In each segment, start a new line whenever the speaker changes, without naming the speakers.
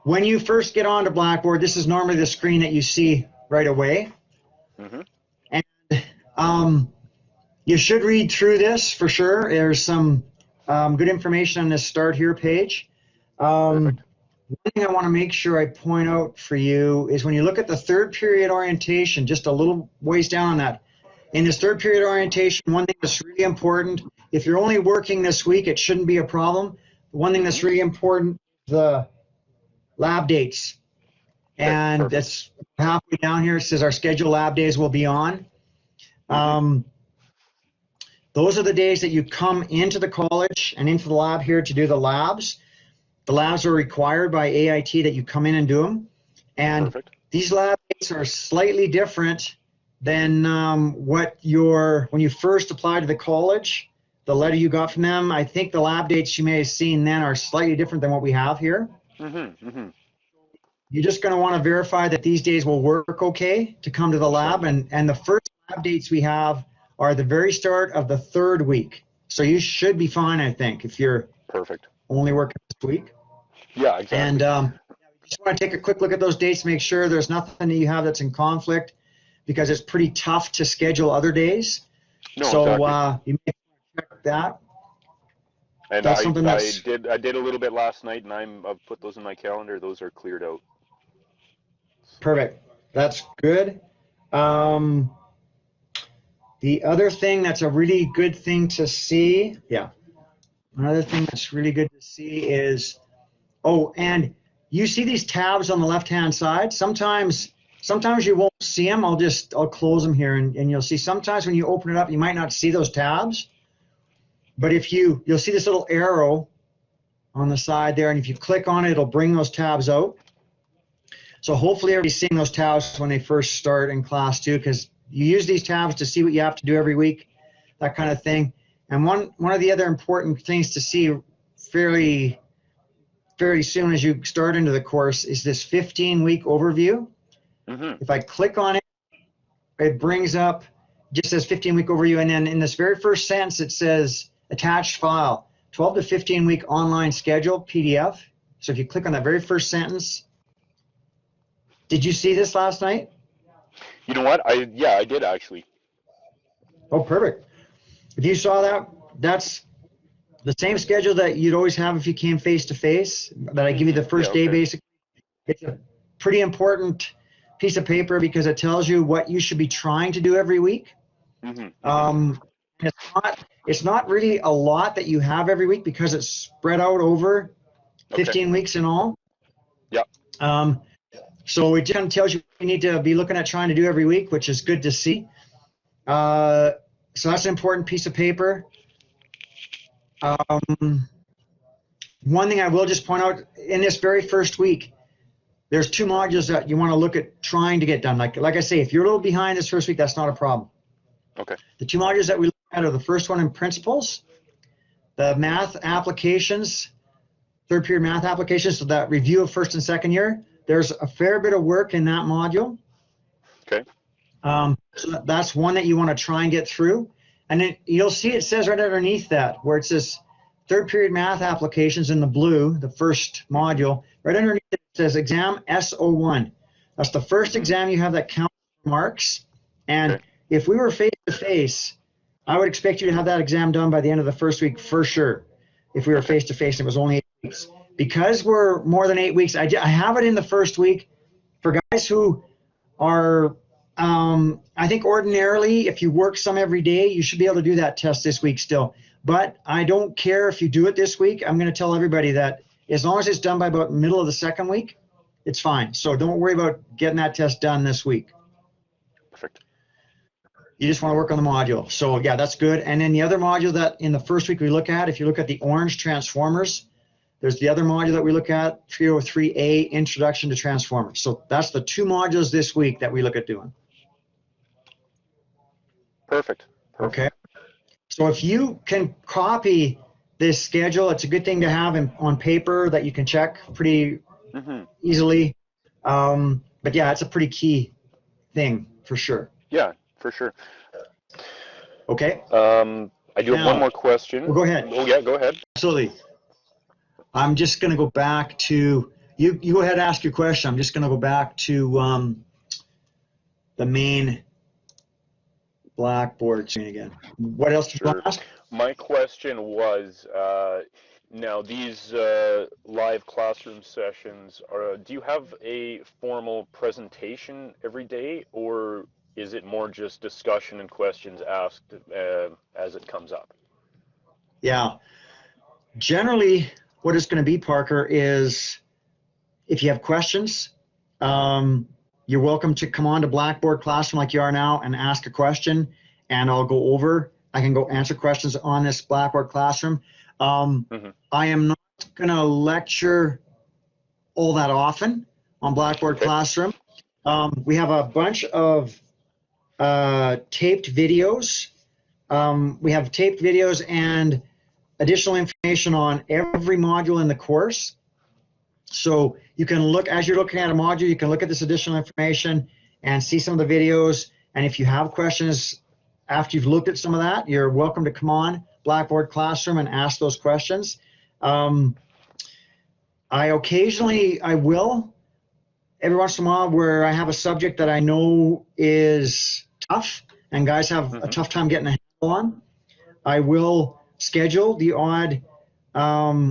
when you first get onto Blackboard, this is normally the screen that you see right away.
Mm-hmm.
And you should read through this for sure. There's some good information on this Start Here page.
Perfect.
One thing I want to make sure I point out for you is when you look at the third period orientation, just a little ways down on that. In this third period orientation, one thing that's really important, if you're only working this week, it shouldn't be a problem. One thing that's really important is the lab dates. And
perfect.
that's halfway down here. It says our scheduled lab days will be on. Those are the days that you come into the college and into the lab here to do the labs. The labs are required by AIT that you come in and do them. And
Perfect.
these lab dates are slightly different than when you first applied to the college, the letter you got from them. I think the lab dates you may have seen then are slightly different than what we have here. You're just going to want to verify that these days will work okay to come to the lab. And the first lab dates we have are the very start of the third week. So you should be fine, I think, if you're
perfect.
Only working this week.
Yeah, exactly.
And just want to take a quick look at those dates, make sure there's nothing that you have that's in conflict, because it's pretty tough to schedule other days.
No,
so
exactly.
You may check that.
And I did a little bit last night, and I've put those in my calendar. Those are cleared out.
Perfect. That's good. The other thing that's a really good thing to see, another thing that's really good to see is, and you see these tabs on the left-hand side. Sometimes you won't see them. I'll close them here, and you'll see sometimes when you open it up, you might not see those tabs. But if you'll see this little arrow on the side there, and if you click on it, it'll bring those tabs out. So hopefully everybody's seeing those tabs when they first start in class too, because you use these tabs to see what you have to do every week, that kind of thing. And one of the other important things to see fairly soon as you start into the course is this 15-week overview. If I click on it, it brings up, just says 15-week overview, and then in this very first sentence it says attached file, 12 to 15-week online schedule, PDF. So if you click on that very first sentence, did you see this last night?
You know what? I did actually.
Oh, perfect. If you saw that, that's the same schedule that you'd always have if you came face-to-face, that I give you the first day, basically. It's a pretty important piece of paper because it tells you what you should be trying to do every week. It's not really a lot that you have every week because it's spread out over 15 weeks in all. So it kind of tells you what you need to be looking at trying to do every week, which is good to see. So that's an important piece of paper. One thing I will just point out, in this very first week, there's 2 modules that you want to look at trying to get done. Like I say, if you're a little behind this first week, that's not a problem.
Okay.
The 2 modules that we look at are the first one in principles, the math applications, third period math applications, so that review of first and second year. There's a fair bit of work in that module.
Okay.
So that's one that you want to try and get through. And then you'll see it says right underneath that, where it says third period math applications in the blue, the first module, right underneath it says exam SO1. That's the first exam you have that counts marks. And if we were face-to-face, I would expect you to have that exam done by the end of the first week for sure. If we were face-to-face and it was only 8 weeks. Because we're more than 8 weeks, I have it in the first week for guys who are, I think ordinarily, if you work some every day, you should be able to do that test this week still. But I don't care if you do it this week. I'm going to tell everybody that as long as it's done by about middle of the second week, it's fine. So don't worry about getting that test done this week.
Perfect.
You just want to work on the module. So yeah, that's good. And then the other module that in the first week we look at, if you look at the orange transformers, there's the other module that we look at, 303A, Introduction to Transformers. So that's the 2 modules this week that we look at doing.
Perfect.
Okay. So if you can copy this schedule, it's a good thing to have on paper that you can check pretty easily. But yeah, it's a pretty key thing for sure.
Yeah, for sure.
Okay.
I do have one more question.
Well, go ahead.
Oh yeah, go ahead.
Absolutely. I'm just going to go back to You go ahead and ask your question. I'm just going to go back to the main Blackboard screen again. What else did you want to ask?
My question was, now these live classroom sessions, do you have a formal presentation every day, or is it more just discussion and questions asked as it comes up?
Yeah. Generally, what it's going to be, Parker, is if you have questions, you're welcome to come on to Blackboard Classroom like you are now and ask a question, and I'll go over. I can go answer questions on this Blackboard Classroom. I am not going to lecture all that often on Blackboard Classroom. We have a bunch of taped videos. We have taped videos and additional information on every module in the course. So you can look, as you're looking at a module, you can look at this additional information and see some of the videos. And if you have questions after you've looked at some of that, you're welcome to come on Blackboard Classroom and ask those questions. I will, every once in a while, where I have a subject that I know is tough and guys have a tough time getting a handle on, I will schedule the odd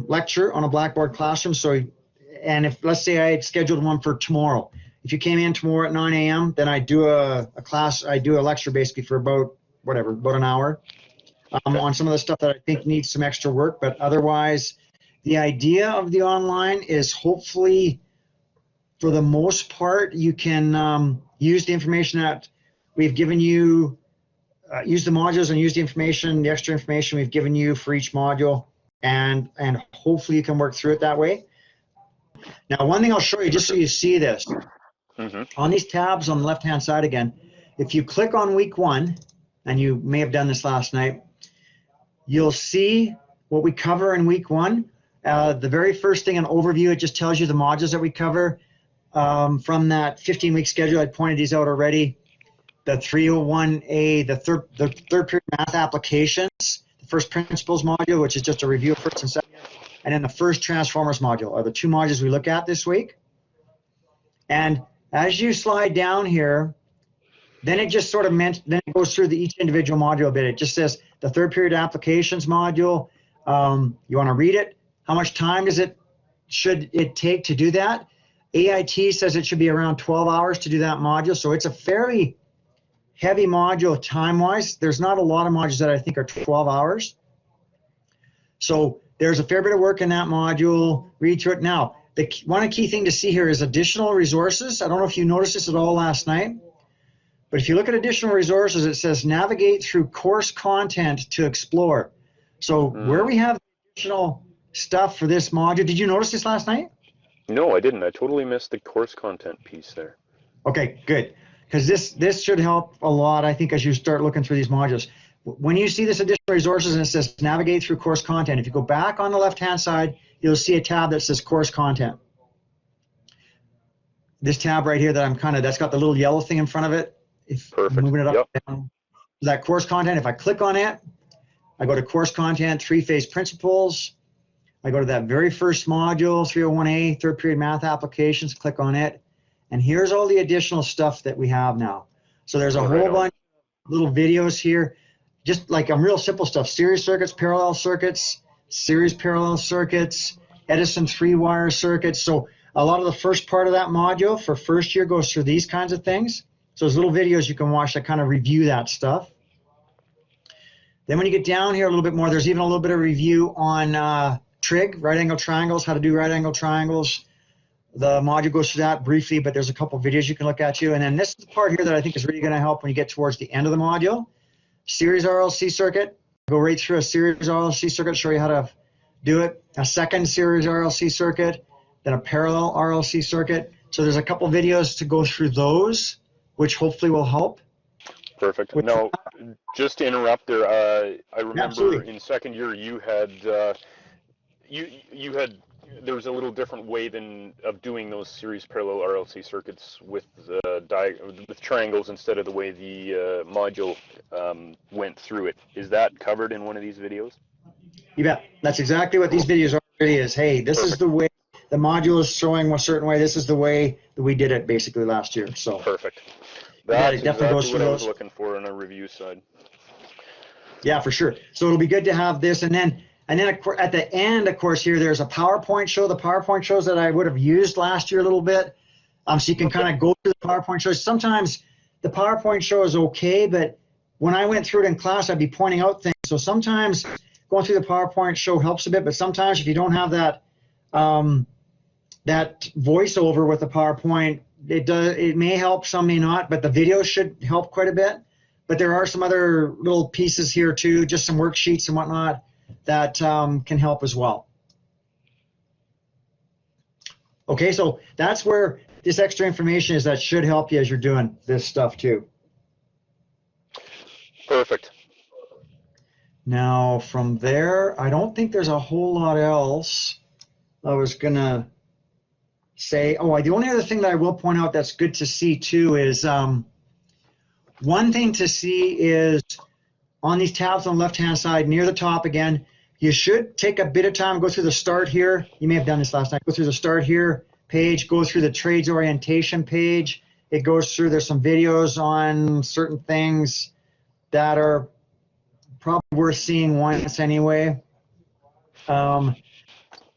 lecture on a Blackboard Classroom. So, and if, let's say I had scheduled one for tomorrow, if you came in tomorrow at 9 a.m., then I do a lecture basically for about an hour on some of the stuff that I think needs some extra work. But otherwise, the idea of the online is hopefully, for the most part, you can use the information that we've given you, use the modules and use the information, the extra information we've given you for each module, and hopefully you can work through it that way. Now, one thing I'll show you just so you see this, on these tabs on the left-hand side again, if you click on week 1, and you may have done this last night, you'll see what we cover in week 1. The very first thing, an overview, it just tells you the modules that we cover from that 15-week schedule. I pointed these out already. The 301A, the third period math applications, the first principles module, which is just a review of first and second, and then the first transformers module are the 2 modules we look at this week. And as you slide down here, then it just sort of then it goes through each individual module a bit. It just says the third period applications module. You want to read it. How much time should it take to do that? AIT says it should be around 12 hours to do that module. So it's a fairly heavy module time-wise. There's not a lot of modules that I think are 12 hours. So there's a fair bit of work in that module. Read through it. Now, one key thing to see here is additional resources. I don't know if you noticed this at all last night, but if you look at additional resources, it says navigate through course content to explore. So where we have additional stuff for this module, did you notice this last night?
No, I didn't. I totally missed the course content piece there.
Okay, good. Because this should help a lot, I think, as you start looking through these modules. When you see this additional resources and it says navigate through course content, if you go back on the left-hand side, you'll see a tab that says course content. This tab right here that's got the little yellow thing in front of it.
Perfect.
Moving it up and down. That course content, if I click on it, I go to course content, 3-phase principles. I go to that very first module, 301A, third period math applications, click on it. And here's all the additional stuff that we have now. So there's a whole bunch of little videos here, just like real simple stuff, series circuits, parallel circuits, series parallel circuits, Edison 3-wire circuits. So a lot of the first part of that module for first year goes through these kinds of things. So there's little videos you can watch that kind of review that stuff. Then when you get down here a little bit more, there's even a little bit of review on trig, right angle triangles, how to do right angle triangles. The module goes through that briefly, but there's a couple videos you can look at too. And then this is the part here that I think is really going to help when you get towards the end of the module. Series RLC circuit. Go right through a series RLC circuit, show you how to do it. A second series RLC circuit, then a parallel RLC circuit. So there's a couple videos to go through those, which hopefully will help.
Perfect. Now, just to interrupt there, I remember in second year you had there was a little different way of doing those series parallel RLC circuits with triangles instead of the way the module went through it. Is that covered in one of these videos?
You bet. That's exactly what these videos already is. Hey, this is the way the module is showing a certain way. This is the way that we did it basically last year. So
Perfect.
yeah,
That's
it definitely goes
exactly
through
what I was
those.
looking for on a review side.
Yeah, for sure. So it'll be good to have this, and then at the end, of course, here there's a PowerPoint show. The PowerPoint shows that I would have used last year a little bit, so you can kind of go through the PowerPoint shows. Sometimes the PowerPoint show is okay, but when I went through it in class, I'd be pointing out things. So sometimes going through the PowerPoint show helps a bit, but sometimes if you don't have that that voiceover with the PowerPoint, it may help, some may not, but the video should help quite a bit. But there are some other little pieces here too, just some worksheets and whatnot that can help as well. Okay, so that's where this extra information is that should help you as you're doing this stuff too.
Perfect.
Now from there, I don't think there's a whole lot else I was gonna say. Oh, the only other thing that I will point out that's good to see too is one thing to see is on these tabs on the left-hand side near the top again, you should take a bit of time, go through the start here. You may have done this last night. Go through the start here page, go through the trades orientation page. It goes through, there's some videos on certain things that are probably worth seeing once anyway.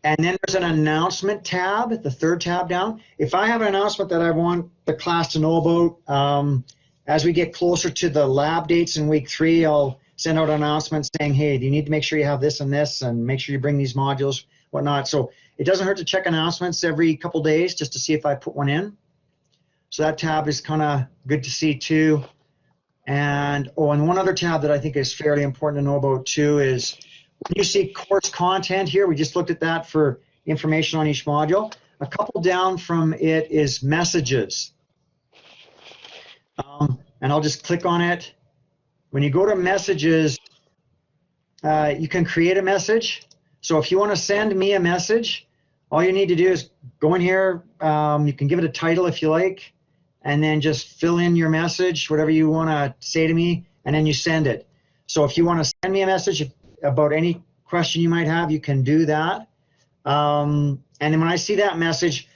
And then there's an announcement tab, the third tab down. If I have an announcement that I want the class to know about, as we get closer to the lab dates in week 3, I'll send out an announcement saying, hey, do you need to make sure you have this and this, and make sure you bring these modules, whatnot. So it doesn't hurt to check announcements every couple days just to see if I put one in. So that tab is kind of good to see too. And one other tab that I think is fairly important to know about too is when you see course content here, we just looked at that for information on each module. A couple down from it is messages. And I'll just click on it. When you go to messages, you can create a message. So if you want to send me a message, all you need to do is go in here. You can give it a title if you like, and then just fill in your message, whatever you want to say to me, and then you send it. So if you want to send me a message about any question you might have, you can do that. And then when I see that message,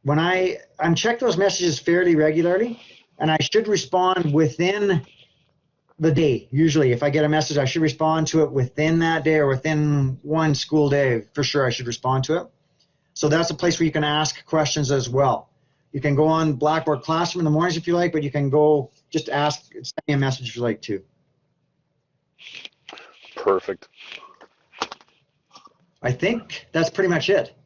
when I'm check those messages fairly regularly, and I should respond within the day. Usually, if I get a message, I should respond to it within that day or within one school day. For sure, I should respond to it. So that's a place where you can ask questions as well. You can go on Blackboard Classroom in the mornings if you like, but you can go just ask, send me a message if you like too.
Perfect.
I think that's pretty much it.